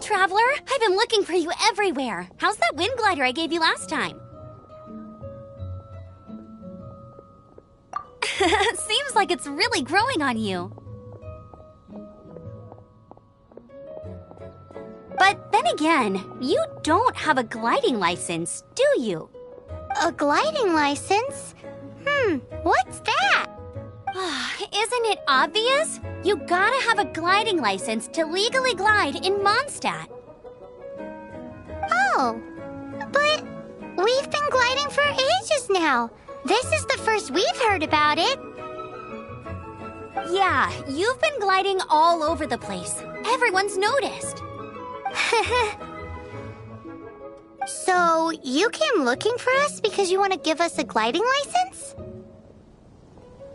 traveler! I've been looking for you everywhere. How's that wind glider I gave you last time? Seems like it's really growing on you. But then again, you don't have a gliding license, do you? A gliding license? What's that? Isn't it obvious? You gotta have a gliding license to legally glide in Mondstadt. Oh, but we've been gliding for ages now. This is the first we've heard about it. Yeah, you've been gliding all over the place. Everyone's noticed. So, you came looking for us because you want to give us a gliding license?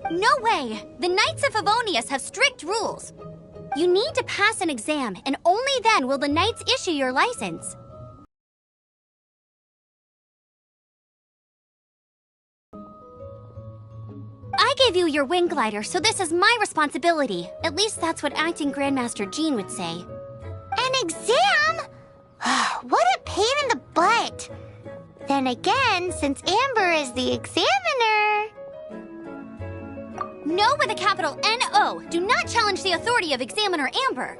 No way! The Knights of Favonius have strict rules. You need to pass an exam, and only then will the Knights issue your license. I gave you your wing glider, so this is my responsibility. At least that's what Acting Grandmaster Jean would say. An exam? What a pain in the butt. Then again, since Amber is the examiner... No with a capital N-O. Do not challenge the authority of Examiner Amber.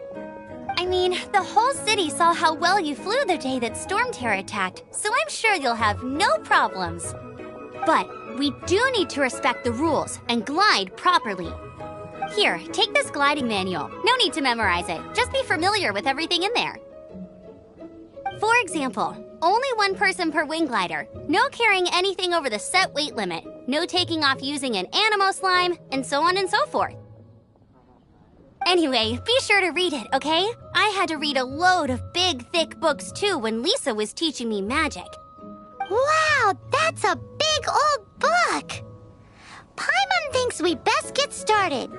I mean, the whole city saw how well you flew the day that Storm Terror attacked, so I'm sure you'll have no problems. But we do need to respect the rules and glide properly. Here, take this gliding manual. No need to memorize it. Just be familiar with everything in there. For example, only one person per wing glider, no carrying anything over the set weight limit, no taking off using an animo slime, and so on and so forth. Anyway, be sure to read it, okay? I had to read a load of big, thick books too when Lisa was teaching me magic. Wow, that's a big old book! Paimon thinks we best get started.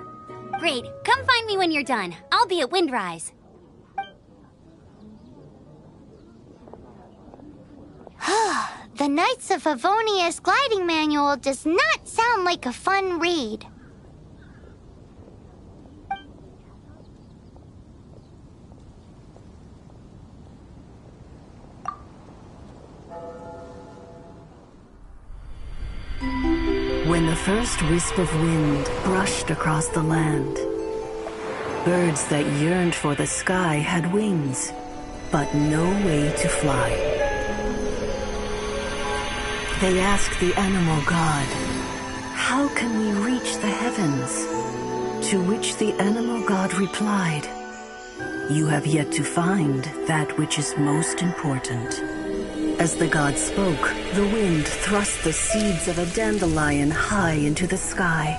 Great, come find me when you're done. I'll be at Windrise. The Knights of Favonius gliding manual does not sound like a fun read. When the first wisp of wind brushed across the land, birds that yearned for the sky had wings, but no way to fly. They asked the animal god, "How can we reach the heavens?" To which the animal god replied, "You have yet to find that which is most important." As the god spoke, the wind thrust the seeds of a dandelion high into the sky.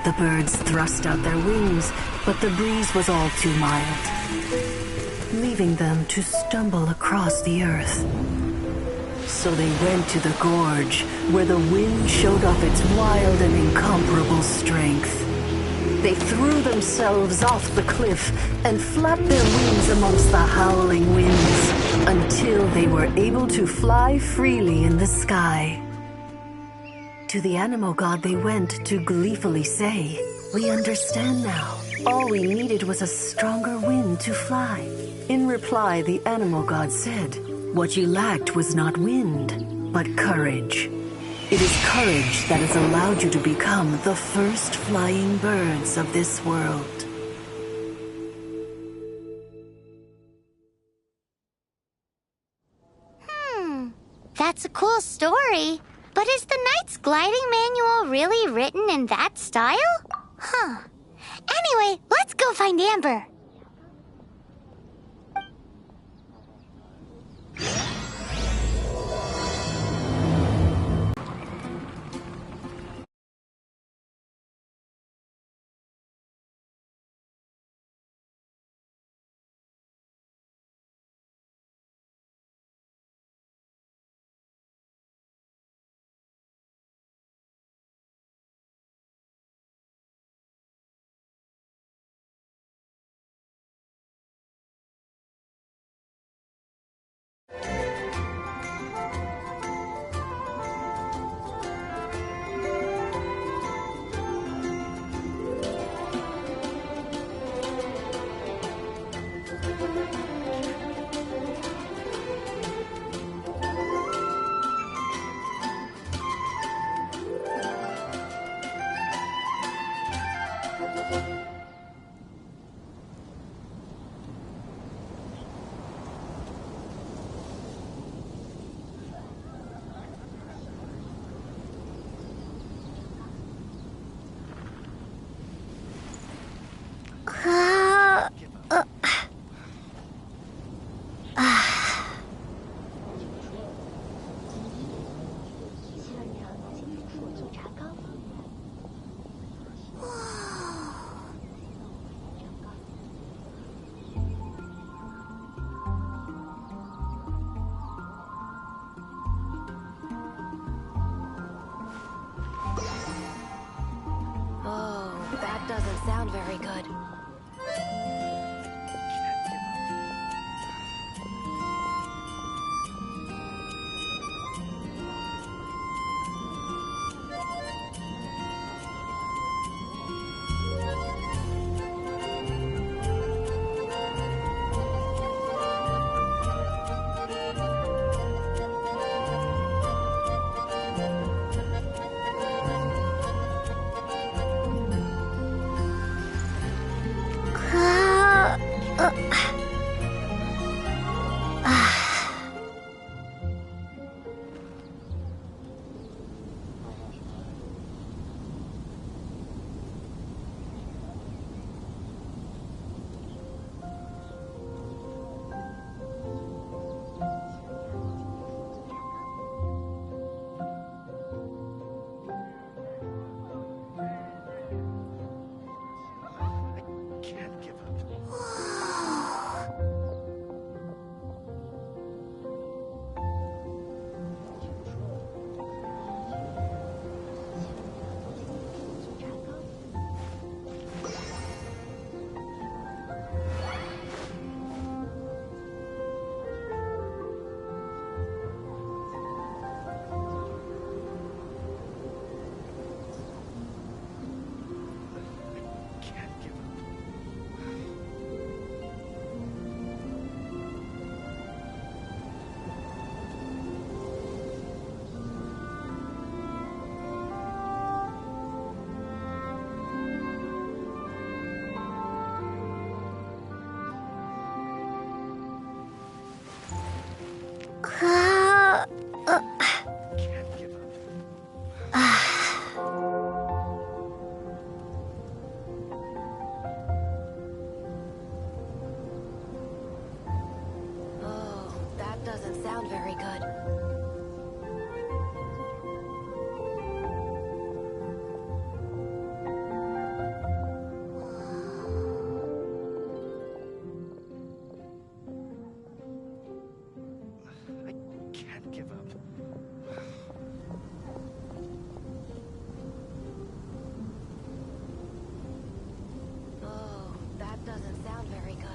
The birds thrust out their wings, but the breeze was all too mild, leaving them to stumble across the earth. So they went to the gorge, where the wind showed off its wild and incomparable strength. They threw themselves off the cliff and flapped their wings amongst the howling winds until they were able to fly freely in the sky. To the animal god they went to gleefully say, "We understand now. All we needed was a stronger wind to fly." In reply, the animal god said, "What you lacked was not wind, but courage. It is courage that has allowed you to become the first flying birds of this world." That's a cool story. But is the Knight's gliding manual really written in that style? Anyway, let's go find Amber. sound very good. Doesn't sound very good. I can't give up. Oh, that doesn't sound very good.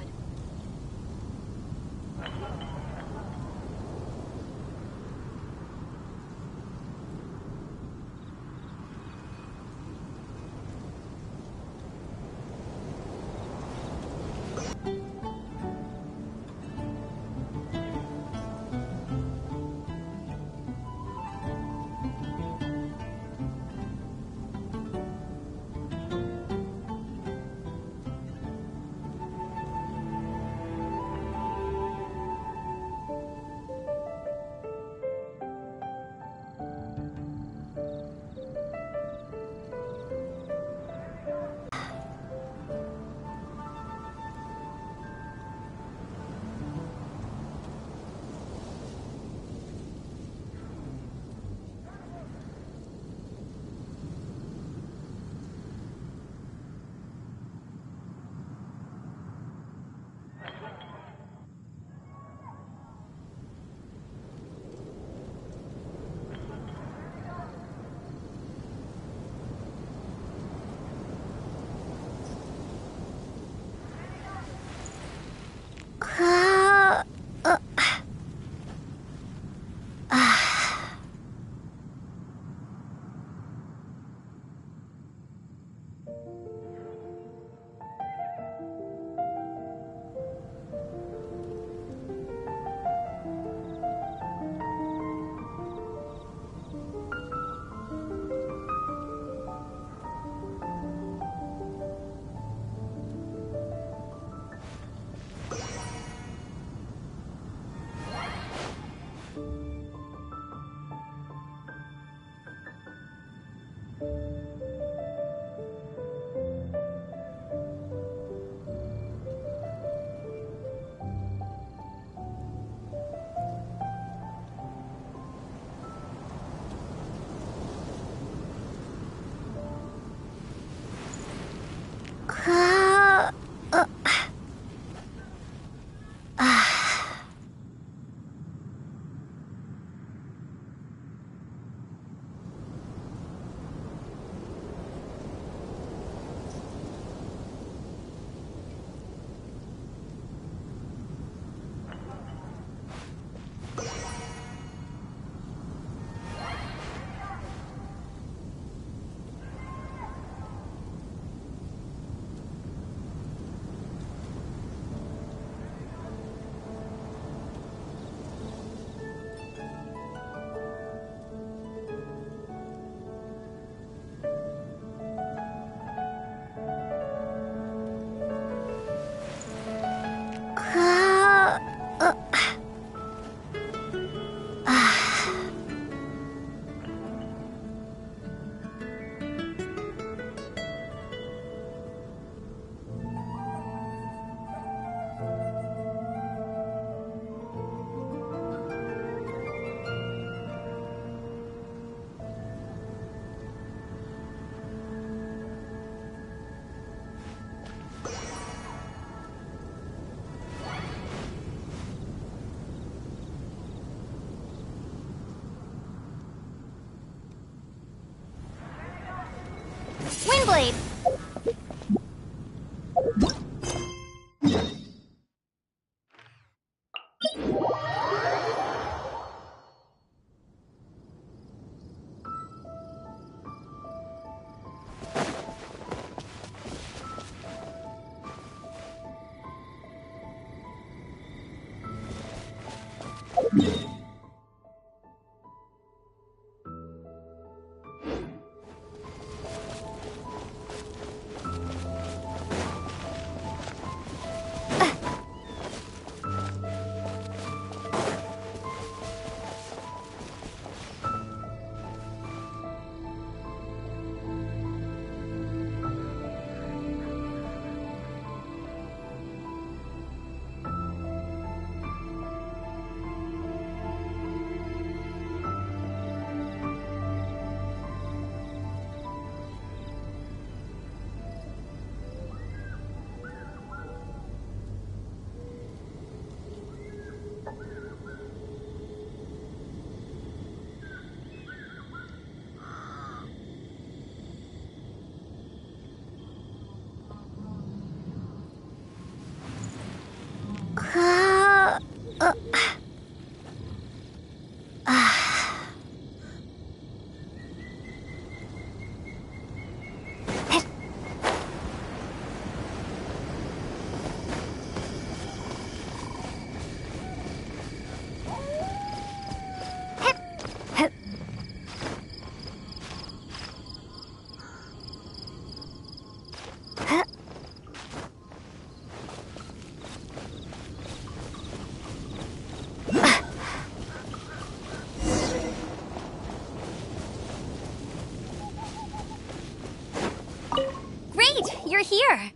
You're here.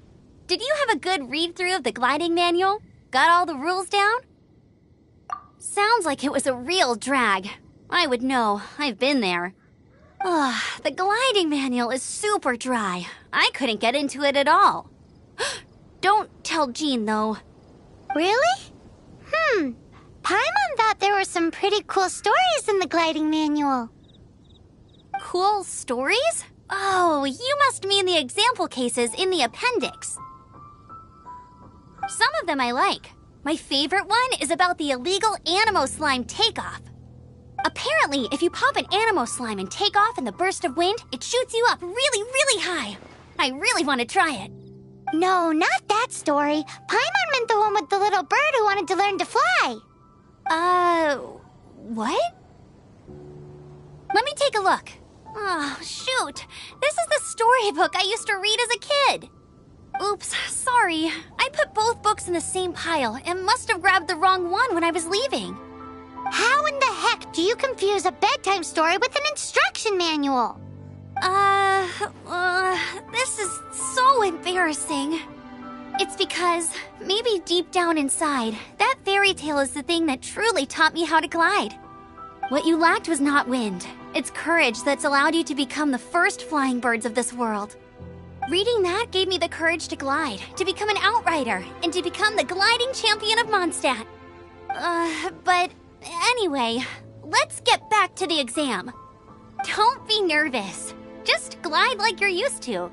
Did you have a good read-through of the gliding manual? Got all the rules down? Sounds like it was a real drag. I would know. I've been there. Ugh, the gliding manual is super dry. I couldn't get into it at all. Don't tell Jean, though. Really? Paimon thought there were some pretty cool stories in the gliding manual. Cool stories? Oh, you must mean the example cases in the appendix. Some of them I like. My favorite one is about the illegal Animo Slime takeoff. Apparently, if you pop an Animo Slime and take off in the burst of wind, it shoots you up really, really high. I really want to try it. No, not that story. Paimon meant the one with the little bird who wanted to learn to fly. What? Let me take a look. Oh, shoot. This is the storybook I used to read as a kid. Oops, sorry. I put both books in the same pile and must have grabbed the wrong one when I was leaving. How in the heck do you confuse a bedtime story with an instruction manual? This is so embarrassing. It's because, maybe deep down inside, that fairy tale is the thing that truly taught me how to glide. What you lacked was not wind. It's courage that's allowed you to become the first flying birds of this world. Reading that gave me the courage to glide, to become an outrider, and to become the gliding champion of Mondstadt. But anyway, let's get back to the exam. Don't be nervous. Just glide like you're used to.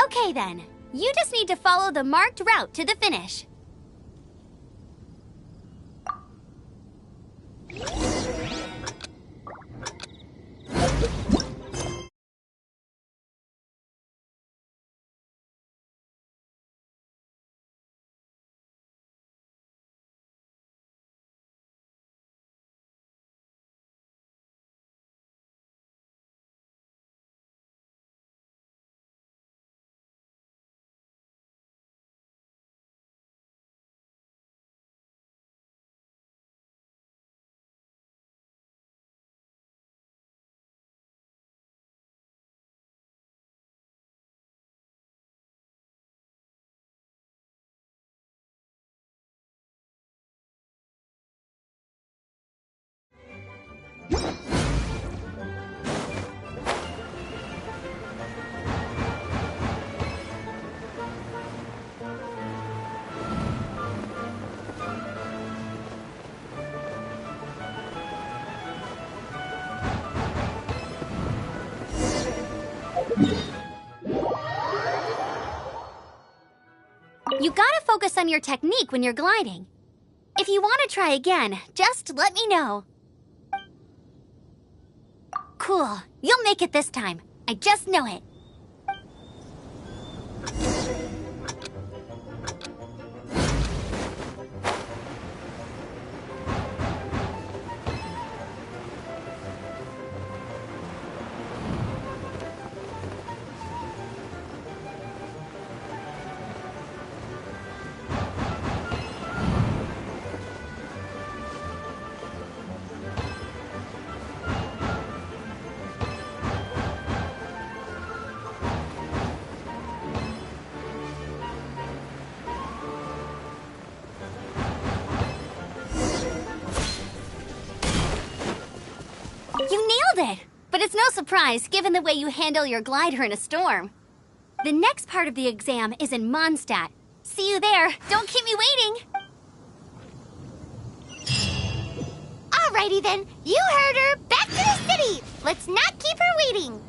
Okay then, you just need to follow the marked route to the finish. You gotta focus on your technique when you're gliding. If you want to try again, just let me know. Cool. You'll make it this time. I just know it. You nailed it! But it's no surprise, given the way you handle your glider in a storm. The next part of the exam is in Mondstadt. See you there. Don't keep me waiting! Alrighty then, you heard her. Back to the city. Let's not keep her waiting.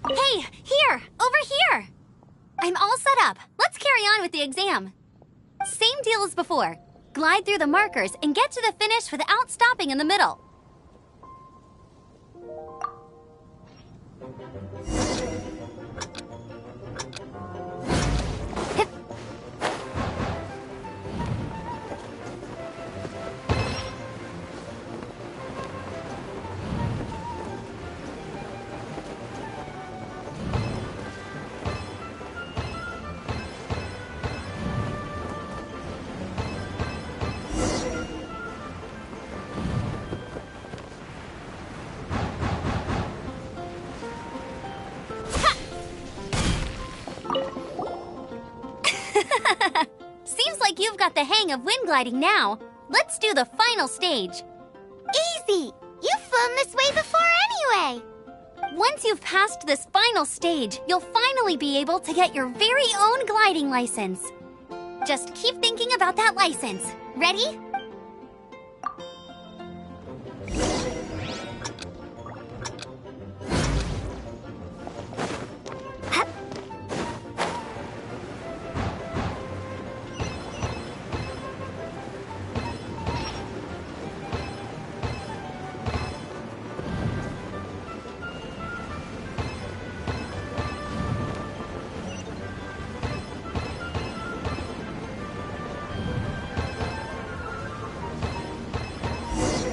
Hey, here! Over here! I'm all set up. Let's carry on with the exam. Same deal as before. Glide through the markers and get to the finish without stopping in the middle. Hip. Seems like you've got the hang of wind gliding now. Let's do the final stage. Easy. You've flown this way before anyway. Once you've passed this final stage, you'll finally be able to get your very own gliding license. Just keep thinking about that license. Ready?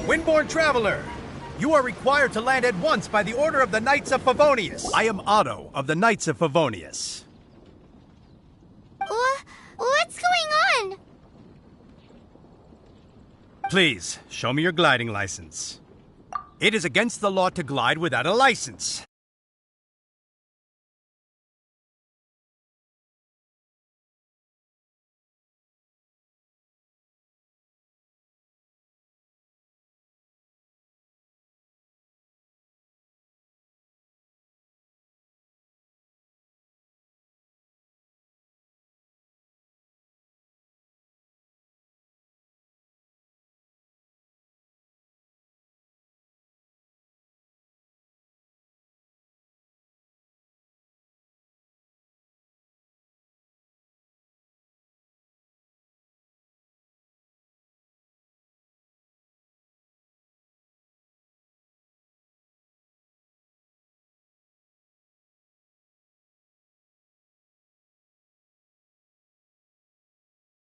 Windborne Traveler! You are required to land at once by the order of the Knights of Favonius. I am Otto of the Knights of Favonius. What's going on? Please, show me your gliding license. It is against the law to glide without a license.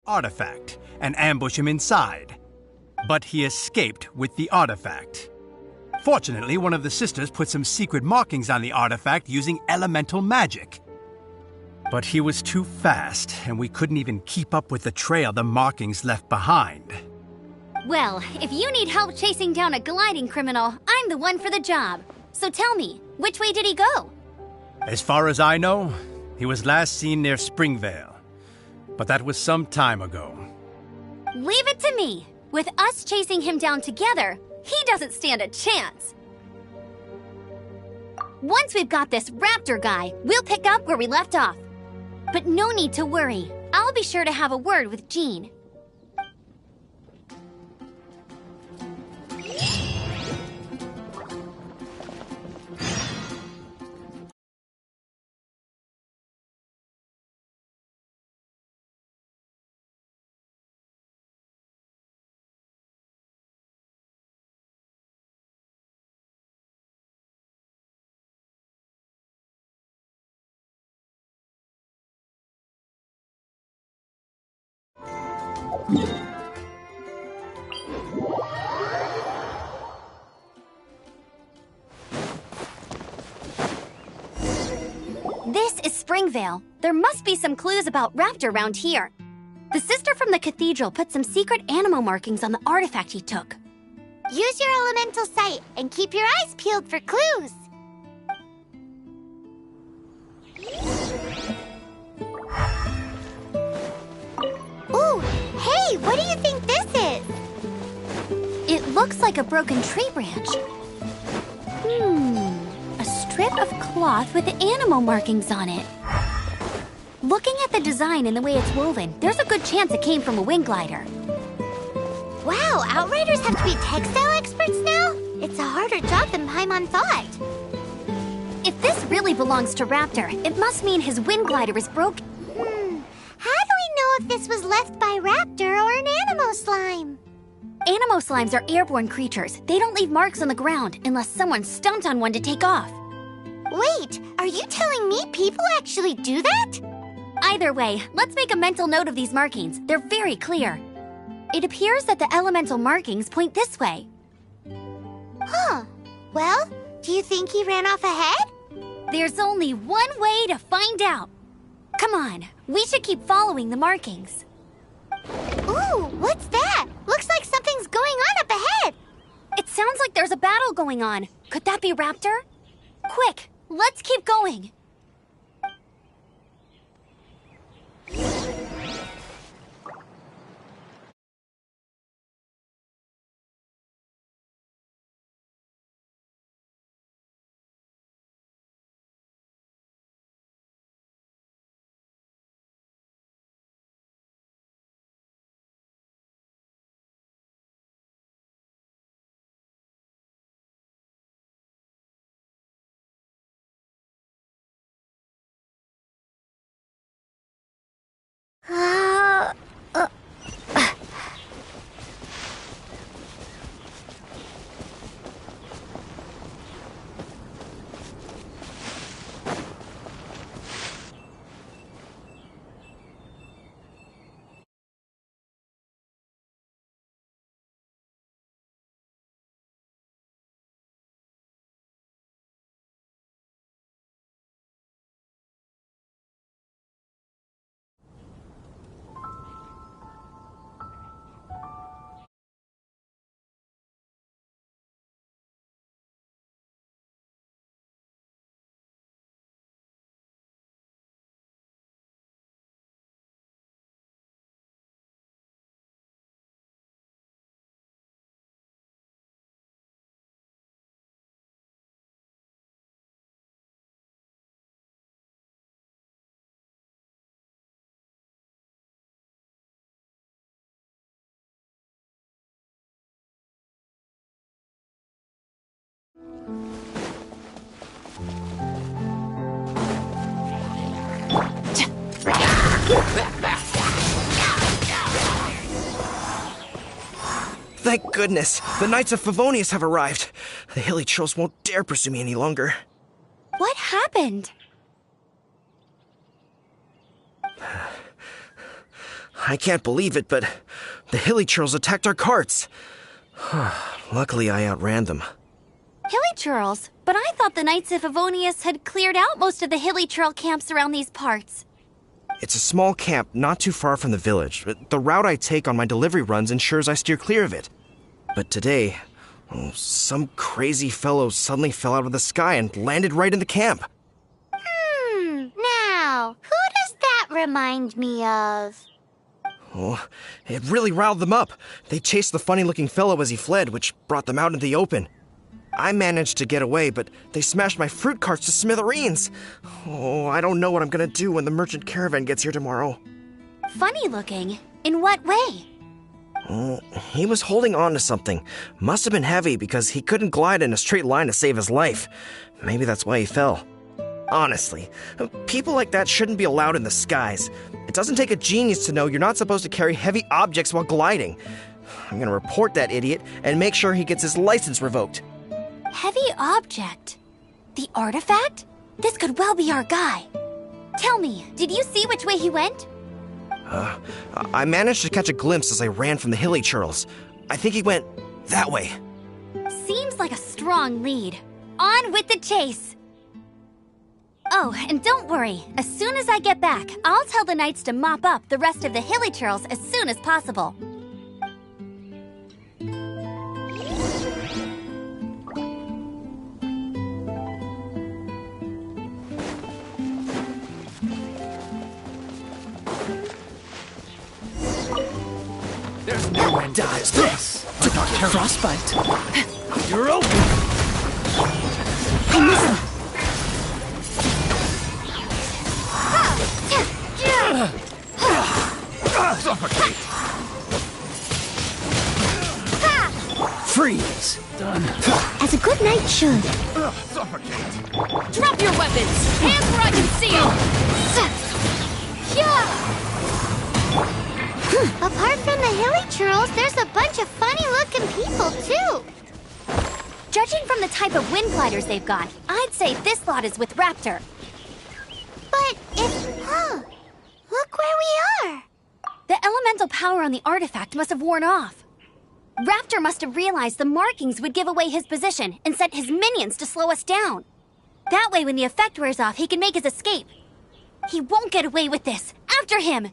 Artifact and ambush him inside. But he escaped with the artifact. Fortunately, one of the sisters put some secret markings on the artifact using elemental magic. But he was too fast, and we couldn't even keep up with the trail the markings left behind. Well, if you need help chasing down a gliding criminal, I'm the one for the job. So tell me, which way did he go? As far as I know, he was last seen near Springvale. But that was some time ago. Leave it to me. With us chasing him down together, he doesn't stand a chance. Once we've got this raptor guy, we'll pick up where we left off. But no need to worry. I'll be sure to have a word with Jean. This is Springvale. There must be some clues about Raptor around here. The sister from the cathedral put some secret animal markings on the artifact he took. Use your elemental sight and keep your eyes peeled for clues. Ooh, hey, what do you think this is? It looks like a broken tree branch. A strip of cloth with animal markings on it. Looking at the design and the way it's woven, there's a good chance it came from a wind glider. Wow, Outriders have to be textile experts now? It's a harder job than Paimon thought. If this really belongs to Raptor, it must mean his wind glider is broken. How do we know if this was left by Raptor or an animal slime? Animo slimes are airborne creatures. They don't leave marks on the ground unless someone stomped on one to take off. Wait, are you telling me people actually do that? Either way, let's make a mental note of these markings. They're very clear. It appears that the elemental markings point this way. Huh. Well, do you think he ran off ahead? There's only one way to find out. Come on, we should keep following the markings. Ooh, what's that? Looks like something's going on up ahead. It sounds like there's a battle going on. Could that be Raptor? Quick, let's keep going. Thank goodness! The Knights of Favonius have arrived. The hilly trolls won't dare pursue me any longer. What happened? I can't believe it, but the hilly trolls attacked our carts. Luckily, I outran them. Hilly churls? But I thought the Knights of Favonius had cleared out most of the hilly churl camps around these parts. It's a small camp not too far from the village. The route I take on my delivery runs ensures I steer clear of it. But today, some crazy fellow suddenly fell out of the sky and landed right in the camp. Now, who does that remind me of? Oh, it really riled them up. They chased the funny-looking fellow as he fled, which brought them out into the open. I managed to get away, but they smashed my fruit carts to smithereens. Oh, I don't know what I'm gonna do when the merchant caravan gets here tomorrow. Funny looking? In what way? He was holding on to something. Must have been heavy because he couldn't glide in a straight line to save his life. Maybe that's why he fell. Honestly, people like that shouldn't be allowed in the skies. It doesn't take a genius to know you're not supposed to carry heavy objects while gliding. I'm gonna report that idiot and make sure he gets his license revoked. Heavy object? The artifact? This could well be our guy. Tell me, did you see which way he went? I managed to catch a glimpse as I ran from the hilly churls. I think he went that way. Seems like a strong lead. On with the chase! Oh, and don't worry. As soon as I get back, I'll tell the knights to mop up the rest of the hilly churls as soon as possible. There's no end to this. Frostbite. You're open. I miss him. Suffocate. Freeze. Done. As a good knight should. Suffocate. Drop your weapons! Hands where I can see them! Apart from the hilly churls, there's a bunch of funny-looking people, too. Judging from the type of wind gliders they've got, I'd say this lot is with Raptor. But look where we are. The elemental power on the artifact must have worn off. Raptor must have realized the markings would give away his position and sent his minions to slow us down. That way, when the effect wears off, he can make his escape. He won't get away with this. After him!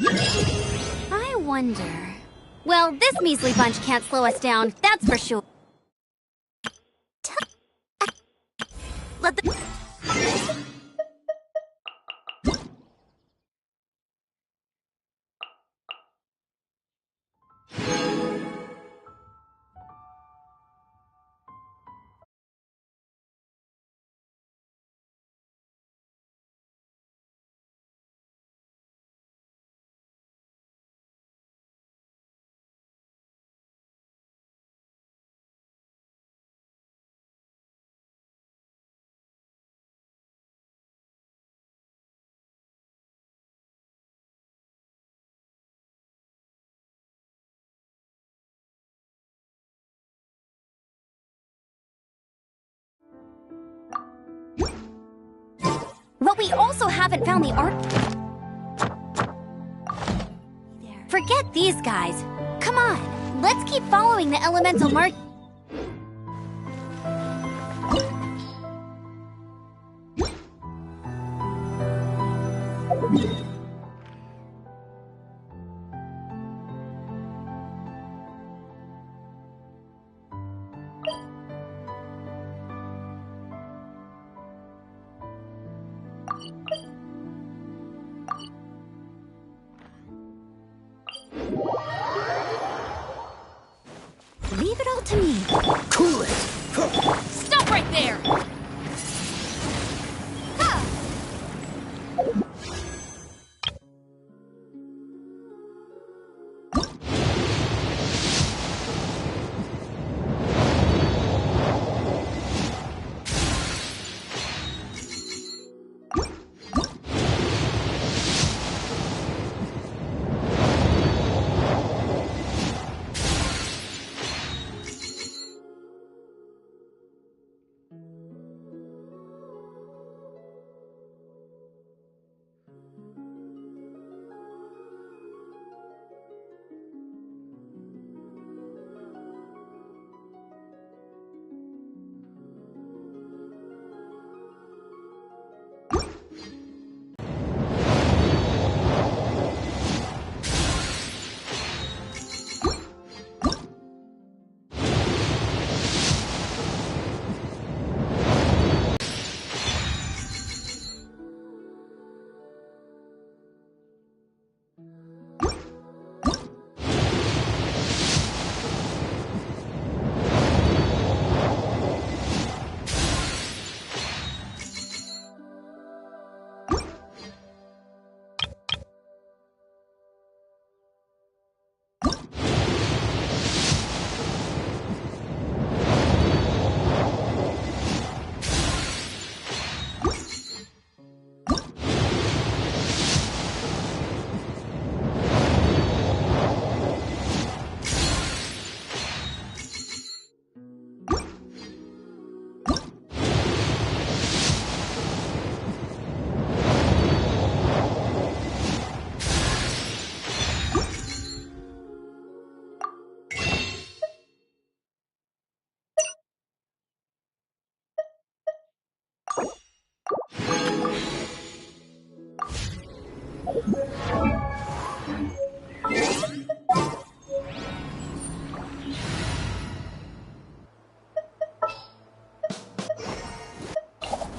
I wonder... Well, this measly bunch can't slow us down, that's for sure. Let the... But we also haven't found the art... Forget these guys. Come on, let's keep following the elemental mark... Leave it all to me. Cool it. Stop right there!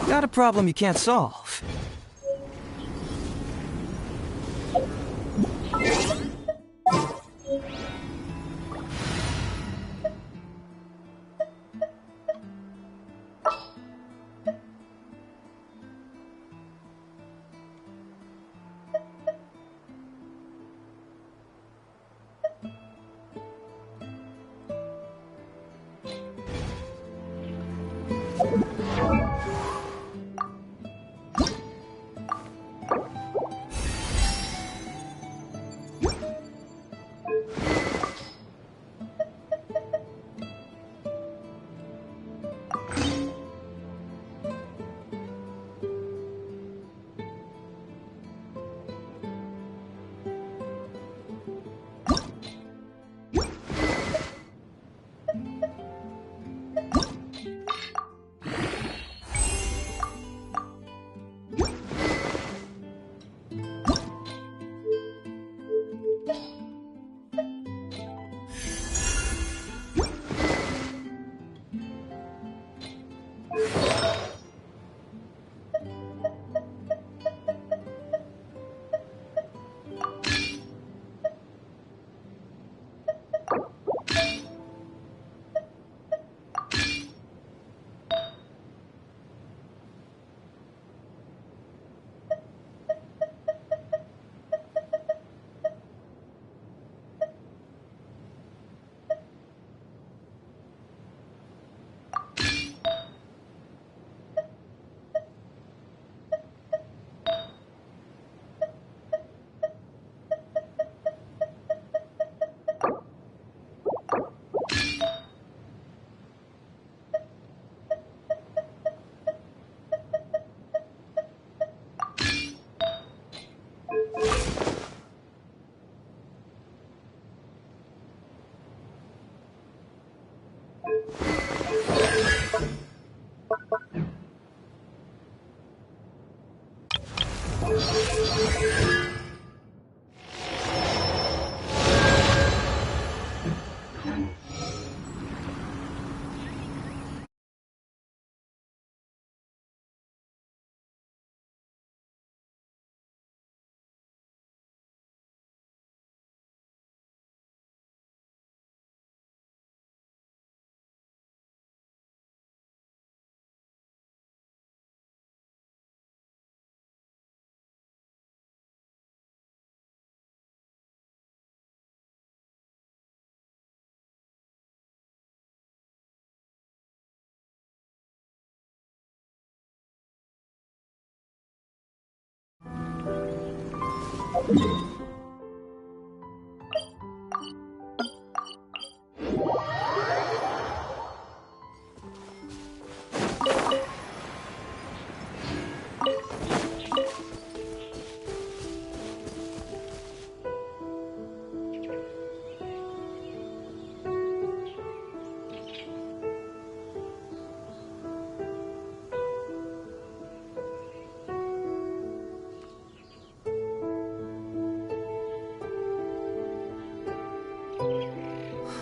Got a problem you can't solve.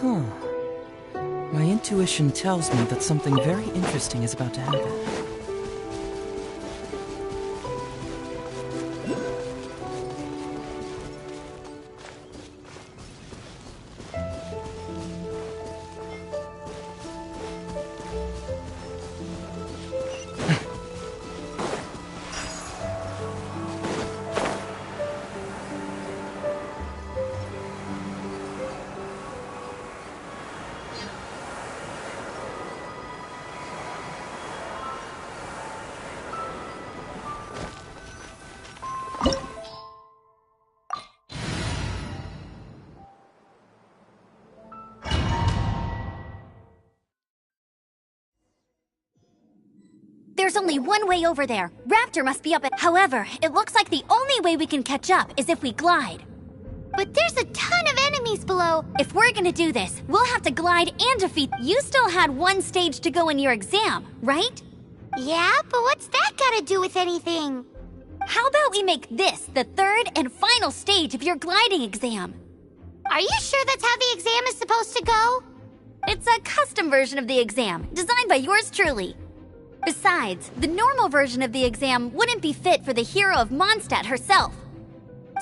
Huh. My intuition tells me that something very interesting is about to happen. There's only one way over there. Raptor must be up at... However, it looks like the only way we can catch up is if we glide. But there's a ton of enemies below. If we're gonna do this, we'll have to glide and defeat... You still had one stage to go in your exam, right? Yeah, but what's that got to do with anything? How about we make this the third and final stage of your gliding exam? Are you sure that's how the exam is supposed to go? It's a custom version of the exam, designed by yours truly. Besides, the normal version of the exam wouldn't be fit for the hero of Mondstadt herself.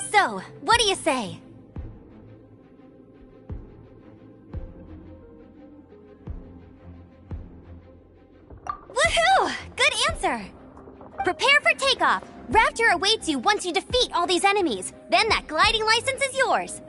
So, what do you say? Woohoo! Good answer! Prepare for takeoff! Raptor awaits you once you defeat all these enemies. Then that gliding license is yours.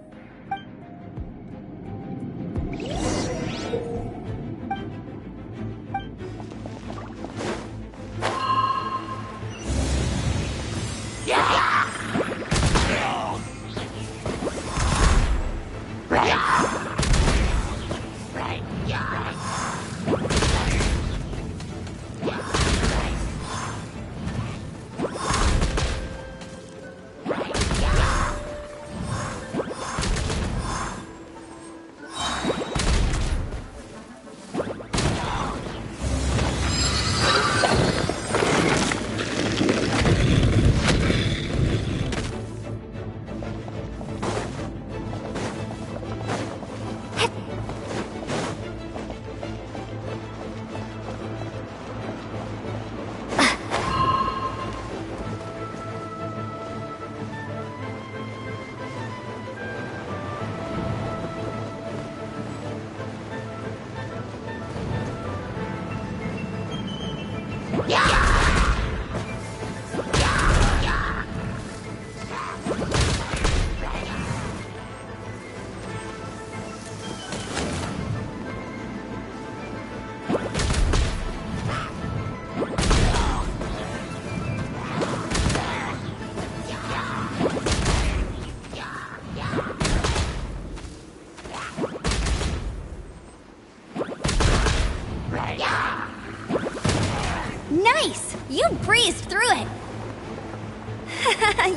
Nice! You breezed through it!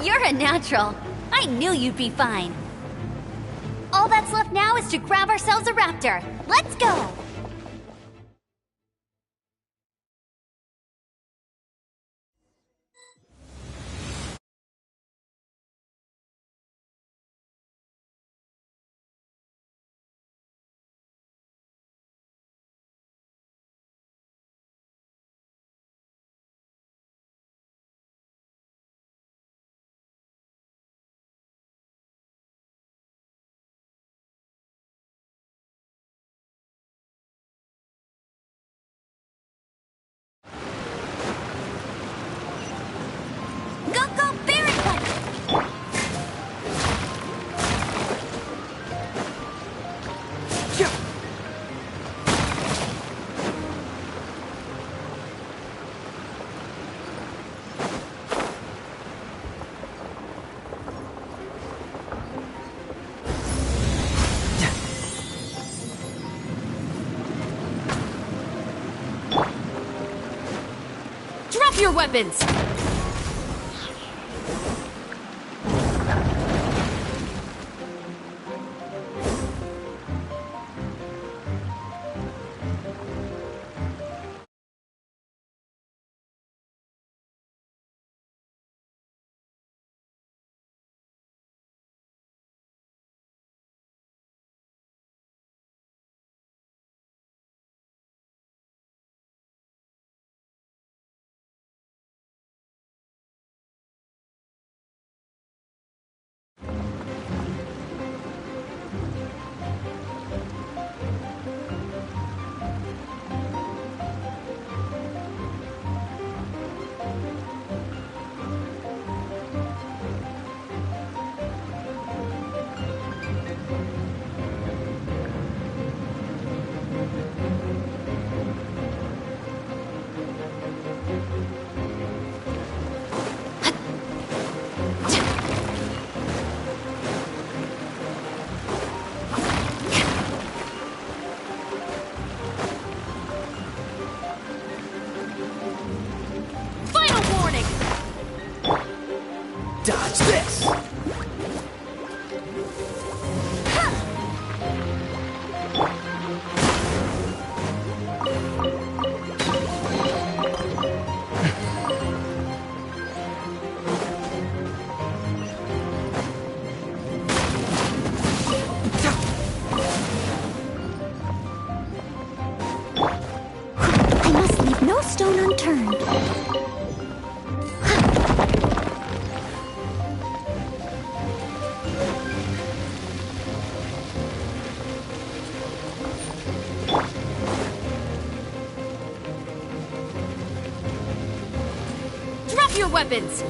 You're a natural. I knew you'd be fine. All that's left now is to grab ourselves a raptor. Let's go! Go, go, Barracuda! Drop your weapons! stone unturned. Drop your weapons!